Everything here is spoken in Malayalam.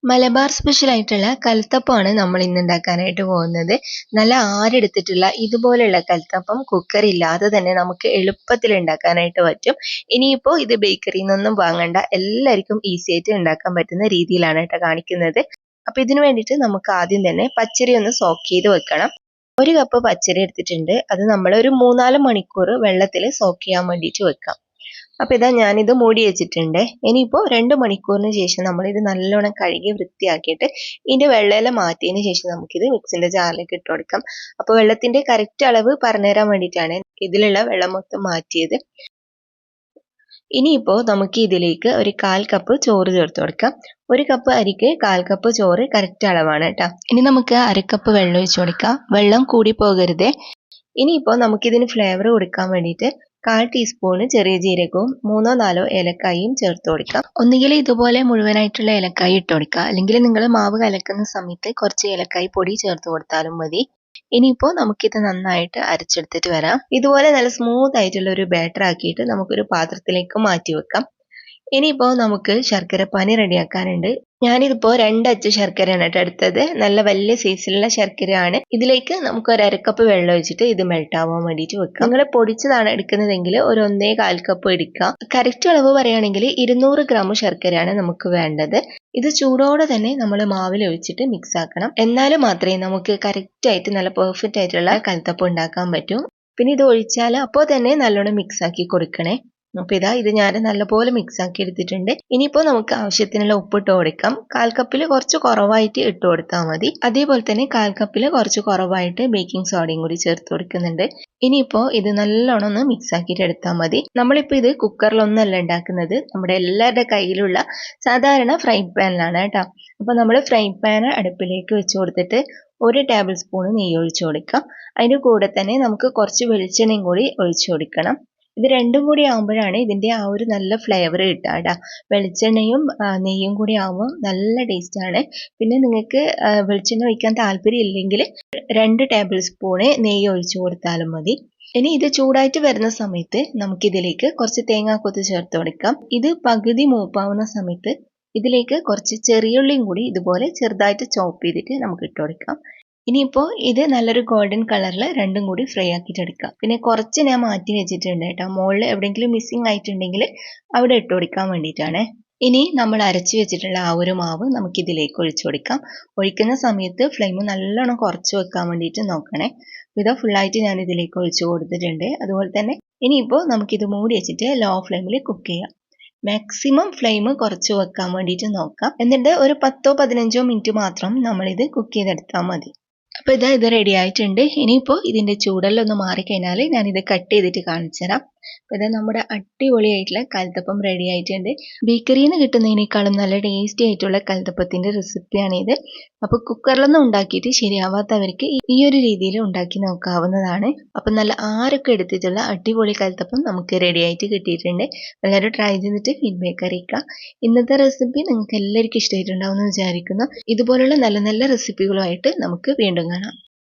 മലബാർ സ്പെഷ്യൽ ആയിട്ടുള്ള കൽത്തപ്പമാണ് നമ്മൾ ഇന്ന് ഉണ്ടാക്കാനായിട്ട് പോകുന്നത്. നല്ല ആരെടുത്തിട്ടുള്ള ഇതുപോലെയുള്ള കൽത്തപ്പം കുക്കർ ഇല്ലാതെ തന്നെ നമുക്ക് എളുപ്പത്തിൽ ഉണ്ടാക്കാനായിട്ട് പറ്റും. ഇനിയിപ്പോൾ ഇത് ബേക്കറിയിൽ നിന്നൊന്നും വാങ്ങണ്ട, എല്ലാവർക്കും ഈസി ആയിട്ട് ഉണ്ടാക്കാൻ പറ്റുന്ന രീതിയിലാണ് കേട്ടോ കാണിക്കുന്നത്. അപ്പൊ ഇതിനു വേണ്ടിയിട്ട് നമുക്ക് ആദ്യം തന്നെ പച്ചരി ഒന്ന് സോക്ക് ചെയ്ത് വെക്കണം. 1 കപ്പ് പച്ചരി എടുത്തിട്ടുണ്ട്. അത് നമ്മൾ ഒരു 3-4 മണിക്കൂർ വെള്ളത്തിൽ സോക്ക് ചെയ്യാൻ വേണ്ടിയിട്ട് വെക്കാം. അപ്പൊ ഇതാ ഞാനിത് മൂടി വെച്ചിട്ടുണ്ട്. ഇനിയിപ്പോൾ 2 മണിക്കൂറിന് ശേഷം നമ്മൾ ഇത് നല്ലോണം കഴുകി വൃത്തിയാക്കിയിട്ട് ഇതിന്റെ വെള്ളമെല്ലാം മാറ്റിയതിന് ശേഷം നമുക്കിത് മിക്സിന്റെ ജാറിലേക്ക് ഇട്ട് കൊടുക്കാം. അപ്പൊ വെള്ളത്തിന്റെ കറക്റ്റ് അളവ് പറഞ്ഞുതരാൻ വേണ്ടിയിട്ടാണ് ഇതിലുള്ള വെള്ളം മൊത്തം മാറ്റിയത്. ഇനിയിപ്പോൾ നമുക്ക് ഇതിലേക്ക് ഒരു 1/4 കപ്പ് ചോറ് ചേർത്ത് കൊടുക്കാം. 1 കപ്പ് അരിക്ക് 1/4 കപ്പ് ചോറ് കറക്റ്റ് അളവാണ് കേട്ടോ. ഇനി നമുക്ക് 1/2 കപ്പ് വെള്ളം ഒഴിച്ചു കൊടുക്കാം. വെള്ളം കൂടി പോകരുത്. ഇനിയിപ്പോൾ നമുക്കിതിന് ഫ്ലേവർ കൊടുക്കാൻ വേണ്ടിയിട്ട് 1/4 ടീസ്പൂൺ ചെറിയ ജീരകവും 3-4 ഏലക്കായും ചേർത്ത് കൊടുക്കാം. ഒന്നുകിൽ ഇതുപോലെ മുഴുവനായിട്ടുള്ള ഏലക്കായ ഇട്ട് കൊടുക്കുക, അല്ലെങ്കിൽ നിങ്ങൾ മാവ് കലക്കുന്ന സമയത്ത് കുറച്ച് ഏലക്കായ് പൊടി ചേർത്ത് കൊടുത്താലും മതി. ഇനിയിപ്പോൾ നമുക്കിത് നന്നായിട്ട് അരച്ചെടുത്തിട്ട് വരാം. ഇതുപോലെ നല്ല സ്മൂത്ത് ആയിട്ടുള്ള ഒരു ബാറ്റർ ആക്കിയിട്ട് നമുക്കൊരു പാത്രത്തിലേക്ക് മാറ്റി വെക്കാം. ഇനിയിപ്പോൾ നമുക്ക് ശർക്കരപ്പാനി റെഡിയാക്കാനുണ്ട്. ഞാനിതിപ്പോൾ 2 അച്ച് ശർക്കരയാണ് കേട്ടോ എടുത്തത്. നല്ല വലിയ സൈസിലുള്ള ശർക്കരയാണ്. ഇതിലേക്ക് നമുക്ക് ഒരു 1/2 കപ്പ് വെള്ളം ഒഴിച്ചിട്ട് ഇത് മെൽറ്റ് ആവാൻ വേണ്ടിയിട്ട് വെക്കാം. നിങ്ങൾ പൊടിച്ചതാണ് എടുക്കുന്നതെങ്കിൽ ഒരു 1/4 കപ്പ് എടുക്കാം. കറക്റ്റ് അളവ് പറയുകയാണെങ്കിൽ 200 ഗ്രാം ശർക്കരയാണ് നമുക്ക് വേണ്ടത്. ഇത് ചൂടോടെ തന്നെ നമ്മൾ മാവിൽ ഒഴിച്ചിട്ട് മിക്സ് ആക്കണം. എന്നാലും മാത്രമേ നമുക്ക് കറക്റ്റ് ആയിട്ട് നല്ല പെർഫെക്റ്റ് ആയിട്ടുള്ള കൽത്തപ്പം ഉണ്ടാക്കാൻ പറ്റൂ. പിന്നെ ഇത് ഒഴിച്ചാൽ അപ്പോൾ തന്നെ നല്ലോണം മിക്സ് ആക്കി കൊടുക്കണേ. അപ്പൊ ഇതാ ഇത് ഞാൻ നല്ലപോലെ മിക്സ് ആക്കി എടുത്തിട്ടുണ്ട്. ഇനിയിപ്പോൾ നമുക്ക് ആവശ്യത്തിനുള്ള ഉപ്പ് ഇട്ട് കൊടുക്കാം. 1/4 കപ്പിൽ കുറച്ച് കുറവായിട്ട് ഇട്ട് കൊടുത്താൽ മതി. അതേപോലെ തന്നെ 1/4 കപ്പിൽ കുറച്ച് കുറവായിട്ട് ബേക്കിംഗ് സോഡയും കൂടി ചേർത്ത് കൊടുക്കുന്നുണ്ട്. ഇനിയിപ്പോൾ ഇത് നല്ലോണം ഒന്ന് മിക്സ് ആക്കിയിട്ട് എടുത്താൽ മതി. നമ്മളിപ്പോൾ ഇത് കുക്കറിലൊന്നല്ല ഉണ്ടാക്കുന്നത്, നമ്മുടെ എല്ലാവരുടെ കയ്യിലുള്ള സാധാരണ ഫ്രൈ പാനിലാണ് കേട്ടോ. അപ്പൊ നമ്മൾ ഫ്രൈ പാൻ അടുപ്പിലേക്ക് വെച്ച് കൊടുത്തിട്ട് 1 ടേബിൾ സ്പൂൺ നെയ്യ് ഒഴിച്ചു കൊടുക്കാം. അതിന്റെ കൂടെ തന്നെ നമുക്ക് കുറച്ച് വെളിച്ചെണ്ണയും കൂടി ഒഴിച്ചു കൊടുക്കണം. ഇത് രണ്ടും കൂടി ആകുമ്പോഴാണ് ഇതിന്റെ ആ ഒരു നല്ല ഫ്ലേവർ കിട്ടുക കേട്ടോ. വെളിച്ചെണ്ണയും നെയ്യും കൂടി ആകുമ്പോൾ നല്ല ടേസ്റ്റ് ആണ്. പിന്നെ നിങ്ങൾക്ക് വെളിച്ചെണ്ണ ഒഴിക്കാൻ താല്പര്യം ഇല്ലെങ്കിൽ 2 ടേബിൾ സ്പൂണ് നെയ്യ് ഒഴിച്ചു കൊടുത്താലും മതി. ഇനി ഇത് ചൂടായിട്ട് വരുന്ന സമയത്ത് നമുക്കിതിലേക്ക് കുറച്ച് തേങ്ങാക്കൊത്ത് ചേർത്ത് കൊടുക്കാം. ഇത് പകുതി മൂപ്പാവുന്ന സമയത്ത് ഇതിലേക്ക് കുറച്ച് ചെറിയുള്ളിയും കൂടി ഇതുപോലെ ചെറുതായിട്ട് ചോപ്പ് ചെയ്തിട്ട് നമുക്ക് ഇട്ട് കൊടുക്കാം. ഇനിയിപ്പോൾ ഇത് നല്ലൊരു ഗോൾഡൻ കളറിൽ രണ്ടും കൂടി ഫ്രൈ ആക്കിയിട്ട് എടുക്കാം. പിന്നെ കുറച്ച് ഞാൻ മാറ്റി വെച്ചിട്ടുണ്ട് കേട്ടോ, മുകളിൽ എവിടെയെങ്കിലും മിസ്സിങ് ആയിട്ടുണ്ടെങ്കിൽ അവിടെ ഇട്ട് കൊടുക്കാൻ വേണ്ടിയിട്ടാണ്. ഇനി നമ്മൾ അരച്ച് വെച്ചിട്ടുള്ള ആ ഒരു മാവ് നമുക്ക് ഇതിലേക്ക് ഒഴിച്ചു കൊടുക്കാം. ഒഴിക്കുന്ന സമയത്ത് ഫ്ലെയിം നല്ലോണം കുറച്ച് വെക്കാൻ വേണ്ടിയിട്ട് നോക്കണേ. ഇത് ഫുള്ളായിട്ട് ഞാൻ ഇതിലേക്ക് ഒഴിച്ചു കൊടുത്തിട്ടുണ്ട്. അതുപോലെ തന്നെ ഇനിയിപ്പോൾ നമുക്കിത് മൂടി വെച്ചിട്ട് ലോ ഫ്ലെയിമിൽ കുക്ക് ചെയ്യാം. മാക്സിമം ഫ്ലെയിം കുറച്ച് വെക്കാൻ വേണ്ടിയിട്ട് നോക്കാം. എന്നിട്ട് ഒരു 10-15 മിനിറ്റ് മാത്രം നമ്മളിത് കുക്ക് ചെയ്തെടുത്താൽ മതി. അപ്പൊ ഇത് റെഡി ആയിട്ടുണ്ട്. ഇനിയിപ്പോൾ ഇതിന്റെ ചൂടെല്ലാം ഒന്ന് മാറിക്കഴിഞ്ഞാൽ ഞാനിത് കട്ട് ചെയ്തിട്ട് കാണിച്ചു തരാം. അപ്പൊ ഇത് നമ്മുടെ അടിപൊളിയായിട്ടുള്ള കൽത്തപ്പം റെഡി ആയിട്ടുണ്ട്. ബേക്കറിയിൽ നിന്ന് കിട്ടുന്നതിനേക്കാളും നല്ല ടേസ്റ്റി ആയിട്ടുള്ള കൽത്തപ്പത്തിന്റെ റെസിപ്പിയാണിത്. അപ്പൊ കുക്കറിലൊന്നും ഉണ്ടാക്കിയിട്ട് ശരിയാവാത്തവർക്ക് ഈ ഒരു രീതിയിൽ ഉണ്ടാക്കി നോക്കാവുന്നതാണ്. അപ്പൊ നല്ല ആരൊക്കെ എടുത്തിട്ടുള്ള അടിപൊളി കൽത്തപ്പം നമുക്ക് റെഡി ആയിട്ട് കിട്ടിയിട്ടുണ്ട്. എല്ലാവരും ട്രൈ ചെയ്തിട്ട് ഫീഡ്ബാക്ക് അറിയിക്കുക. ഇന്നത്തെ റെസിപ്പി നിങ്ങൾക്ക് എല്ലാവർക്കും ഇഷ്ടമായിട്ടുണ്ടാവും എന്ന് വിചാരിക്കുന്നു. ഇതുപോലുള്ള നല്ല നല്ല റെസിപ്പികളുമായിട്ട് നമുക്ക് വീണ്ടും കാണാം.